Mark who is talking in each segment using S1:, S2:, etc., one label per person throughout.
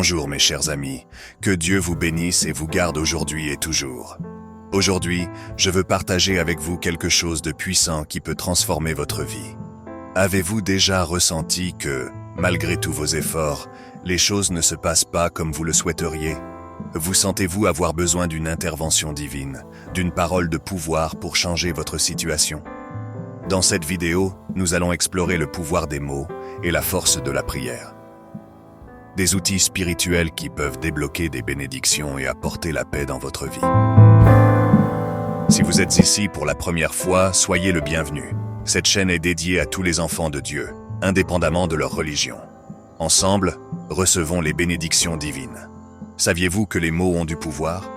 S1: Bonjour mes chers amis, que Dieu vous bénisse et vous garde aujourd'hui et toujours. Aujourd'hui, je veux partager avec vous quelque chose de puissant qui peut transformer votre vie. Avez-vous déjà ressenti que, malgré tous vos efforts, les choses ne se passent pas comme vous le souhaiteriez? Vous sentez-vous avoir besoin d'une intervention divine, d'une parole de pouvoir pour changer votre situation? Dans cette vidéo, nous allons explorer le pouvoir des mots et la force de la prière. Des outils spirituels qui peuvent débloquer des bénédictions et apporter la paix dans votre vie. Si vous êtes ici pour la première fois, soyez le bienvenu. Cette chaîne est dédiée à tous les enfants de Dieu, indépendamment de leur religion. Ensemble, recevons les bénédictions divines. Saviez-vous que les mots ont du pouvoir?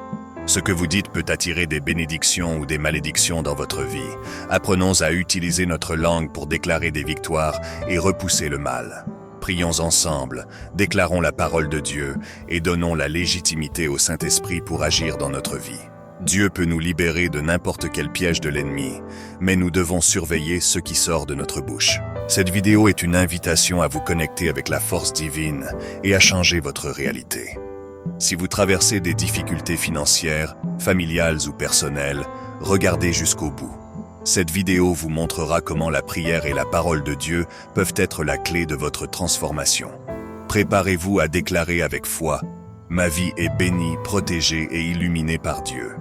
S1: Ce que vous dites peut attirer des bénédictions ou des malédictions dans votre vie. Apprenons à utiliser notre langue pour déclarer des victoires et repousser le mal. Prions ensemble, déclarons la parole de Dieu et donnons la légitimité au Saint-Esprit pour agir dans notre vie. Dieu peut nous libérer de n'importe quel piège de l'ennemi, mais nous devons surveiller ce qui sort de notre bouche. Cette vidéo est une invitation à vous connecter avec la force divine et à changer votre réalité. Si vous traversez des difficultés financières, familiales ou personnelles, regardez jusqu'au bout. Cette vidéo vous montrera comment la prière et la parole de Dieu peuvent être la clé de votre transformation. Préparez-vous à déclarer avec foi « Ma vie est bénie, protégée et illuminée par Dieu ».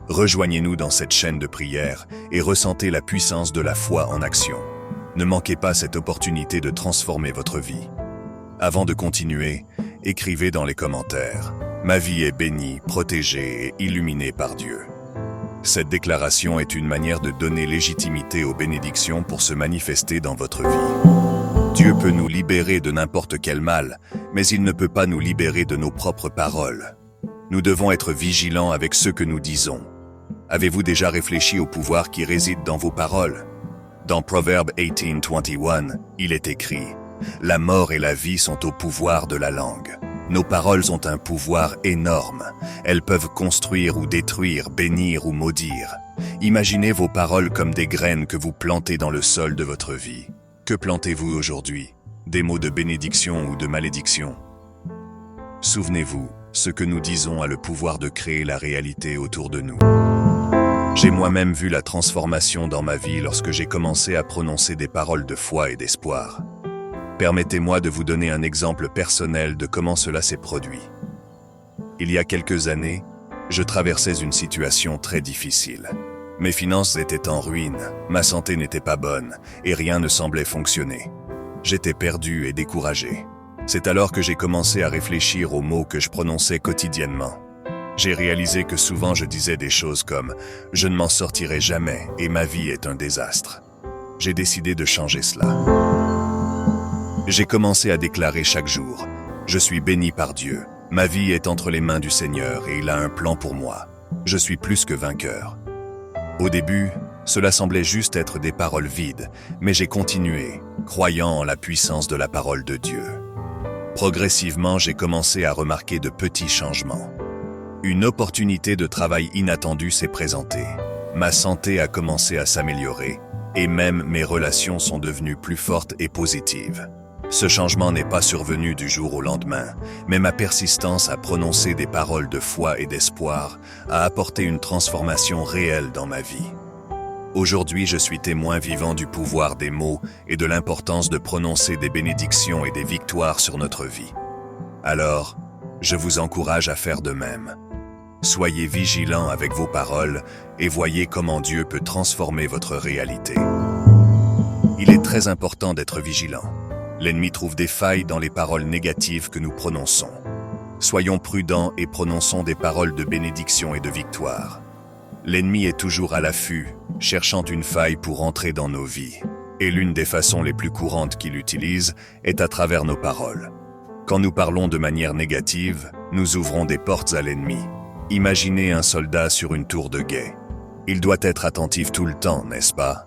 S1: Rejoignez-nous dans cette chaîne de prière et ressentez la puissance de la foi en action. Ne manquez pas cette opportunité de transformer votre vie. Avant de continuer, écrivez dans les commentaires « Ma vie est bénie, protégée et illuminée par Dieu ». Cette déclaration est une manière de donner légitimité aux bénédictions pour se manifester dans votre vie. Dieu peut nous libérer de n'importe quel mal, mais il ne peut pas nous libérer de nos propres paroles. Nous devons être vigilants avec ce que nous disons. Avez-vous déjà réfléchi au pouvoir qui réside dans vos paroles? Dans Proverbe 18:21, il est écrit « La mort et la vie sont au pouvoir de la langue ». Nos paroles ont un pouvoir énorme. Elles peuvent construire ou détruire, bénir ou maudire. Imaginez vos paroles comme des graines que vous plantez dans le sol de votre vie. Que plantez-vous aujourd'hui? Des mots de bénédiction ou de malédiction? Souvenez-vous, ce que nous disons a le pouvoir de créer la réalité autour de nous. J'ai moi-même vu la transformation dans ma vie lorsque j'ai commencé à prononcer des paroles de foi et d'espoir. Permettez-moi de vous donner un exemple personnel de comment cela s'est produit. Il y a quelques années, je traversais une situation très difficile. Mes finances étaient en ruine, ma santé n'était pas bonne et rien ne semblait fonctionner. J'étais perdu et découragé. C'est alors que j'ai commencé à réfléchir aux mots que je prononçais quotidiennement. J'ai réalisé que souvent je disais des choses comme « Je ne m'en sortirai jamais et ma vie est un désastre ». J'ai décidé de changer cela. J'ai commencé à déclarer chaque jour « Je suis béni par Dieu, ma vie est entre les mains du Seigneur et il a un plan pour moi. Je suis plus que vainqueur. » Au début, cela semblait juste être des paroles vides, mais j'ai continué, croyant en la puissance de la parole de Dieu. Progressivement, j'ai commencé à remarquer de petits changements. Une opportunité de travail inattendue s'est présentée. Ma santé a commencé à s'améliorer et même mes relations sont devenues plus fortes et positives. Ce changement n'est pas survenu du jour au lendemain, mais ma persistance à prononcer des paroles de foi et d'espoir a apporté une transformation réelle dans ma vie. Aujourd'hui, je suis témoin vivant du pouvoir des mots et de l'importance de prononcer des bénédictions et des victoires sur notre vie. Alors, je vous encourage à faire de même. Soyez vigilants avec vos paroles et voyez comment Dieu peut transformer votre réalité. Il est très important d'être vigilant. L'ennemi trouve des failles dans les paroles négatives que nous prononçons. Soyons prudents et prononçons des paroles de bénédiction et de victoire. L'ennemi est toujours à l'affût, cherchant une faille pour entrer dans nos vies. Et l'une des façons les plus courantes qu'il utilise est à travers nos paroles. Quand nous parlons de manière négative, nous ouvrons des portes à l'ennemi. Imaginez un soldat sur une tour de guet. Il doit être attentif tout le temps, n'est-ce pas?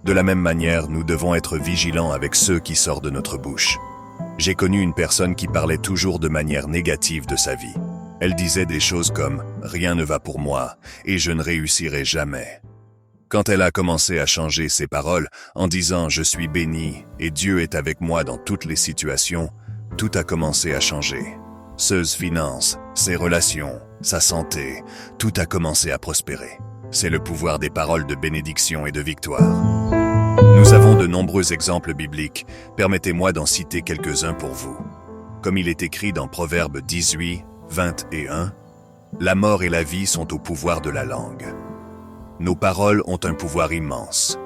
S1: De la même manière, nous devons être vigilants avec ceux qui sortent de notre bouche. J'ai connu une personne qui parlait toujours de manière négative de sa vie. Elle disait des choses comme « Rien ne va pour moi et je ne réussirai jamais ». Quand elle a commencé à changer ses paroles en disant « Je suis béni et Dieu est avec moi dans toutes les situations », tout a commencé à changer. Ses finances, ses relations, sa santé, tout a commencé à prospérer. C'est le pouvoir des paroles de bénédiction et de victoire. Nous avons de nombreux exemples bibliques, permettez-moi d'en citer quelques-uns pour vous. Comme il est écrit dans Proverbes 18, 21, « La mort et la vie sont au pouvoir de la langue. » Nos paroles ont un pouvoir immense.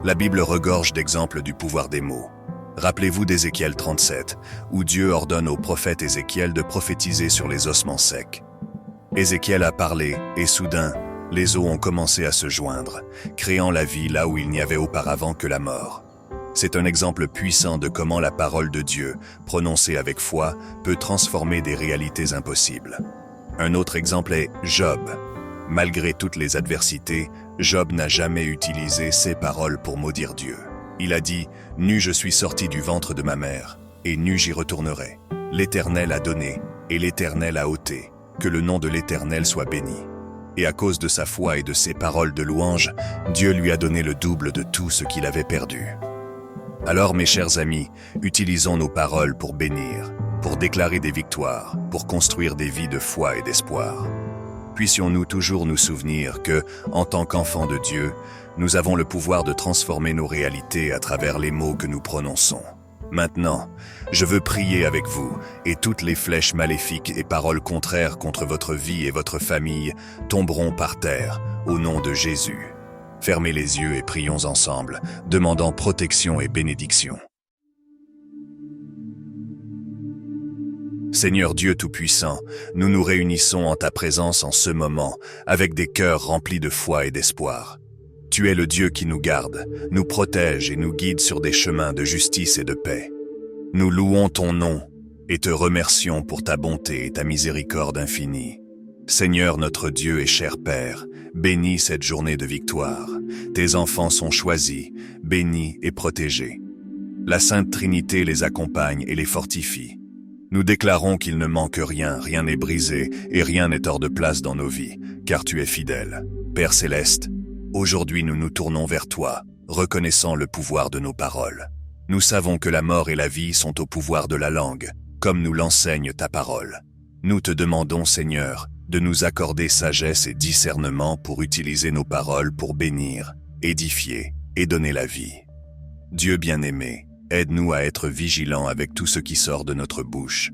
S1: La Bible regorge d'exemples du pouvoir des mots. Rappelez-vous d'Ézéchiel 37, où Dieu ordonne au prophète Ézéchiel de prophétiser sur les ossements secs. Ézéchiel a parlé, et soudain, les eaux ont commencé à se joindre, créant la vie là où il n'y avait auparavant que la mort. C'est un exemple puissant de comment la parole de Dieu, prononcée avec foi, peut transformer des réalités impossibles. Un autre exemple est Job. Malgré toutes les adversités, Job n'a jamais utilisé ses paroles pour maudire Dieu. Il a dit « Nu je suis sorti du ventre de ma mère, et nu j'y retournerai. L'Éternel a donné, et l'Éternel a ôté. Que le nom de l'Éternel soit béni. » Et à cause de sa foi et de ses paroles de louange, Dieu lui a donné le double de tout ce qu'il avait perdu. Alors, mes chers amis, utilisons nos paroles pour bénir, pour déclarer des victoires, pour construire des vies de foi et d'espoir. Puissions-nous toujours nous souvenir que, en tant qu'enfants de Dieu, nous avons le pouvoir de transformer nos réalités à travers les mots que nous prononçons. Maintenant, je veux prier avec vous, et toutes les flèches maléfiques et paroles contraires contre votre vie et votre famille tomberont par terre, au nom de Jésus. Fermez les yeux et prions ensemble, demandant protection et bénédiction. Seigneur Dieu Tout-Puissant, nous nous réunissons en ta présence en ce moment, avec des cœurs remplis de foi et d'espoir. Tu es le Dieu qui nous garde, nous protège et nous guide sur des chemins de justice et de paix. Nous louons ton nom et te remercions pour ta bonté et ta miséricorde infinie. Seigneur notre Dieu et cher Père, bénis cette journée de victoire. Tes enfants sont choisis, bénis et protégés. La Sainte Trinité les accompagne et les fortifie. Nous déclarons qu'il ne manque rien, rien n'est brisé et rien n'est hors de place dans nos vies, car tu es fidèle. Père Céleste, aujourd'hui nous nous tournons vers toi, reconnaissant le pouvoir de nos paroles. Nous savons que la mort et la vie sont au pouvoir de la langue, comme nous l'enseigne ta parole. Nous te demandons, Seigneur, de nous accorder sagesse et discernement pour utiliser nos paroles pour bénir, édifier et donner la vie. Dieu bien-aimé, aide-nous à être vigilants avec tout ce qui sort de notre bouche.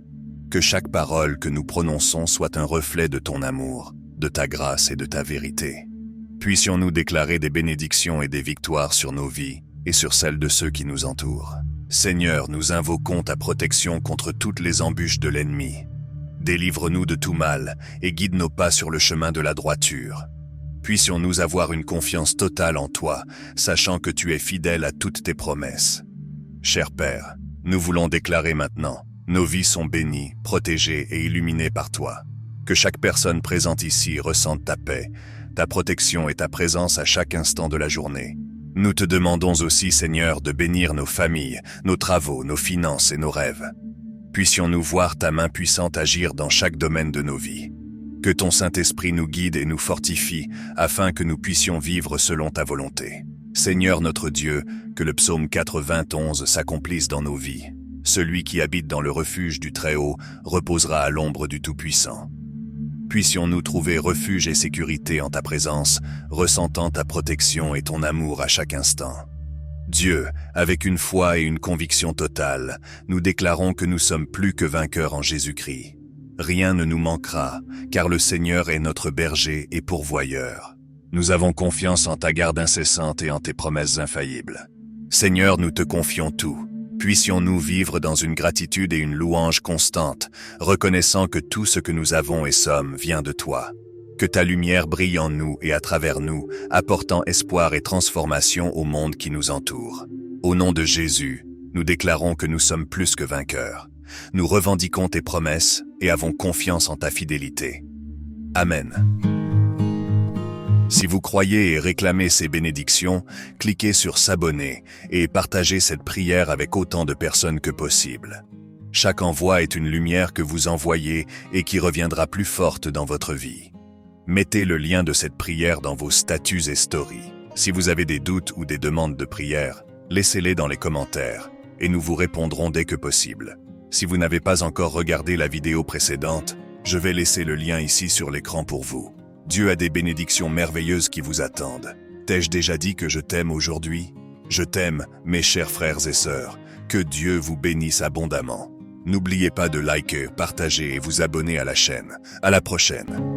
S1: Que chaque parole que nous prononçons soit un reflet de ton amour, de ta grâce et de ta vérité. Puissions-nous déclarer des bénédictions et des victoires sur nos vies et sur celles de ceux qui nous entourent. Seigneur, nous invoquons ta protection contre toutes les embûches de l'ennemi. Délivre-nous de tout mal et guide nos pas sur le chemin de la droiture. Puissions-nous avoir une confiance totale en toi, sachant que tu es fidèle à toutes tes promesses. Cher Père, nous voulons déclarer maintenant, nos vies sont bénies, protégées et illuminées par toi. Que chaque personne présente ici ressente ta paix, ta protection et ta présence à chaque instant de la journée. Nous te demandons aussi, Seigneur, de bénir nos familles, nos travaux, nos finances et nos rêves. Puissions-nous voir ta main puissante agir dans chaque domaine de nos vies. Que ton Saint-Esprit nous guide et nous fortifie, afin que nous puissions vivre selon ta volonté. Seigneur notre Dieu, que le psaume 91 s'accomplisse dans nos vies. Celui qui habite dans le refuge du Très-Haut reposera à l'ombre du Tout-Puissant. Puissions-nous trouver refuge et sécurité en ta présence, ressentant ta protection et ton amour à chaque instant. Dieu, avec une foi et une conviction totale, nous déclarons que nous sommes plus que vainqueurs en Jésus-Christ. Rien ne nous manquera, car le Seigneur est notre berger et pourvoyeur. Nous avons confiance en ta garde incessante et en tes promesses infaillibles. Seigneur, nous te confions tout. Puissions-nous vivre dans une gratitude et une louange constante, reconnaissant que tout ce que nous avons et sommes vient de toi. Que ta lumière brille en nous et à travers nous, apportant espoir et transformation au monde qui nous entoure. Au nom de Jésus, nous déclarons que nous sommes plus que vainqueurs. Nous revendiquons tes promesses et avons confiance en ta fidélité. Amen. Si vous croyez et réclamez ces bénédictions, cliquez sur s'abonner et partagez cette prière avec autant de personnes que possible. Chaque envoi est une lumière que vous envoyez et qui reviendra plus forte dans votre vie. Mettez le lien de cette prière dans vos statuts et stories. Si vous avez des doutes ou des demandes de prière, laissez-les dans les commentaires et nous vous répondrons dès que possible. Si vous n'avez pas encore regardé la vidéo précédente, je vais laisser le lien ici sur l'écran pour vous. Dieu a des bénédictions merveilleuses qui vous attendent. T'ai-je déjà dit que je t'aime aujourd'hui? Je t'aime, mes chers frères et sœurs. Que Dieu vous bénisse abondamment. N'oubliez pas de liker, partager et vous abonner à la chaîne. À la prochaine.